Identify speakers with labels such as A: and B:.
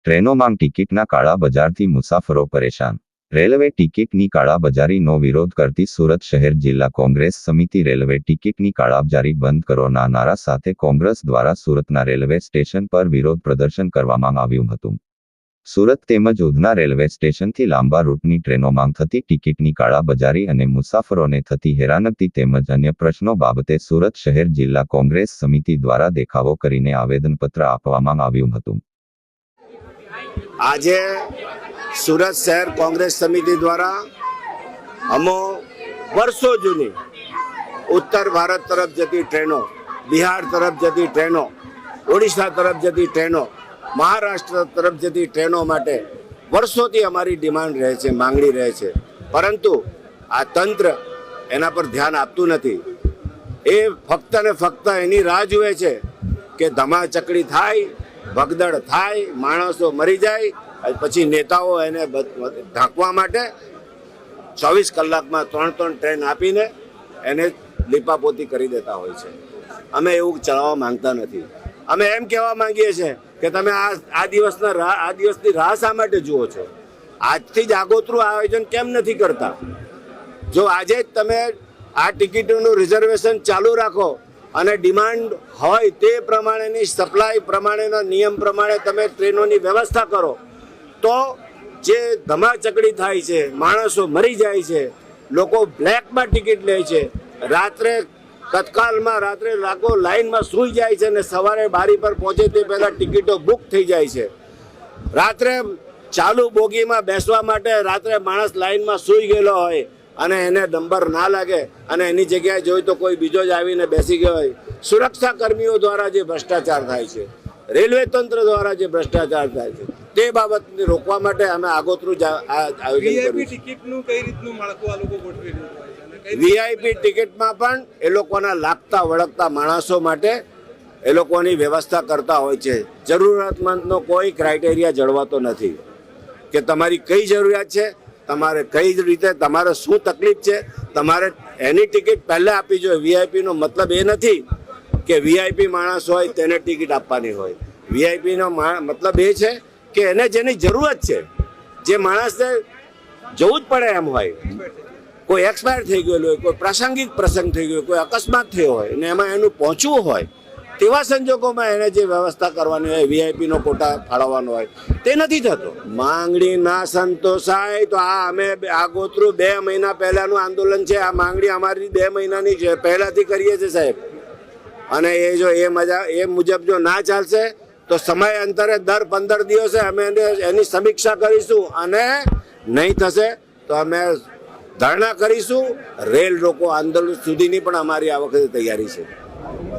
A: ટ્રેનોમાં ટિકિટના કાળાબજારથી મુસાફરો પરેશાન. રેલવે ટિકિટની કાળાબજારીનો વિરોધ કરતી સુરત શહેર જિલ્લા કોંગ્રેસ સમિતિ રેલવે ટિકિટની કાળાબજારી બંધ કરોના નારા સાથે કોંગ્રેસ દ્વારા સુરતના રેલવે સ્ટેશન પર વિરોધ પ્રદર્શન કરવામાં આવ્યું હતું. સુરત તેમજ ઉધના રેલવે સ્ટેશનથી લાંબા રૂટની ટ્રેનોમાં થતી ટિકિટની કાળાબજારી અને મુસાફરોને થતી હેરાનગતિ તેમજ અન્ય પ્રશ્નો બાબતે સુરત શહેર જિલ્લા કોંગ્રેસ સમિતિ દ્વારા દેખાવો કરીને આવેદનપત્ર આપવામાં આવ્યું હતું.
B: આજે સુરત શહેર કોંગ્રેસ સમિતિ દ્વારા અમો વર્ષો જૂની ઉત્તર ભારત તરફ જતી ટ્રેનો, બિહાર તરફ જતી ટ્રેનો, ઓડિશા તરફ જતી ટ્રેનો, મહારાષ્ટ્ર તરફ જતી ટ્રેનો માટે વર્ષોથી અમારી ડિમાન્ડ રહે છે, માંગણી રહે છે. પરંતુ આ તંત્ર એના પર ધ્યાન આપતું નથી. એ ફક્ત ને ફક્ત એની રાહ જુએ છે કે ધમાચકડી થાય, ભગદડ થાય, માણસો મરી જાય, પછી નેતાઓ એને ઢાંકવા માટે 24 કલાકમાં 3 ટ્રેન આપીને એને લીપાપોતી કરી દેતા હોય છે. અમે એવું ચલાવવા માંગતા નથી. અમે એમ કહેવા માંગીએ છીએ કે તમે આ દિવસની રાહ શા માટે જુઓ છો? આજથી જ આગોતરું આયોજન કેમ નથી કરતા? જો આજે જ તમે આ ટિકિટોનું રિઝર્વેશન ચાલુ રાખો અને ડિમાન્ડ હોય તે પ્રમાણેની સપ્લાય પ્રમાણેના નિયમ પ્રમાણે તમે ટ્રેનોની વ્યવસ્થા કરો તો જે ધમાચકડી થાય છે, માણસો મરી જાય છે, લોકો બ્લેકમાં ટિકિટ લે છે, રાત્રે તત્કાલમાં રાત્રે લાખો લાઈનમાં સૂઈ જાય છે અને સવારે બારી પર પહોંચે તે પહેલાં ટિકિટો બુક થઈ જાય છે. રાત્રે ચાલુ બોગીમાં બેસવા માટે રાત્રે માણસ લાઈનમાં સૂઈ ગયેલો હોય અને એને નંબર ના લાગે અને એની જગ્યાએ જોઈ તો કોઈ બીજો જ આવીને બેસી ગયો હોય. સુરક્ષા કર્મીઓ દ્વારા જે ભ્રષ્ટાચાર થાય છે, રેલવે તંત્ર દ્વારા જે ભ્રષ્ટાચાર થાય છે, તે બાબતને રોકવા માટે અમે આગોતરું આયોજન કર્યું.
C: ટિકિટનું કઈ રીતનું માળખું આ લોકો ગોઠવી રહ્યા છે?
B: વીઆઈપી ટિકિટમાં પણ એ લોકોના લાગતા વળગતા માણસો માટે એ લોકોની વ્યવસ્થા કરતા હોય છે. જરૂરિયાતમંદનો કોઈ ક્રાઇટેરિયા જળવાતો નથી કે તમારી કઈ જરૂરિયાત છે, તમારે કઈ રીતે, તમારે શું તકલીફ છે, તમારે એની ટિકિટ પહેલાં આપવી જોઈએ. વીઆઈપીનો મતલબ એ નથી કે વીઆઈપી માણસ હોય તેને ટિકિટ આપવાની હોય. વીઆઈપીનો મતલબ એ છે કે એને જેની જરૂરત છે, જે માણસને જવું જ પડે એમ હોય, કોઈ એક્સપાયર થઈ ગયેલું હોય, કોઈ પ્રાસંગિક પ્રસંગ થઈ ગયો, કોઈ અકસ્માત થયો હોય અને એમાં એનું પહોંચવું હોય, તેવા સંજોગોમાં એને જે વ્યવસ્થા કરવાની હોય, વીઆઈપીનો કોટા ફાળવવાનો હોય, તે નથી થતો. માંગણી ના સંતોષાય તો અમે આગોતરું 2 મહિના પહેલાનું આંદોલન છે. આ માંગણી અમારી 2 મહિનાની છે, પહેલાથી કરીએ છીએ સાહેબ. અને એ જો એ મુજબ જો ના ચાલશે તો સમય અંતરે દર 15 દિવસે અમે એની સમીક્ષા કરીશું અને નહીં થશે તો અમે ધરણા કરીશું. રેલ રોકો આંદોલન સુધીની પણ અમારી આ વખતે તૈયારી છે.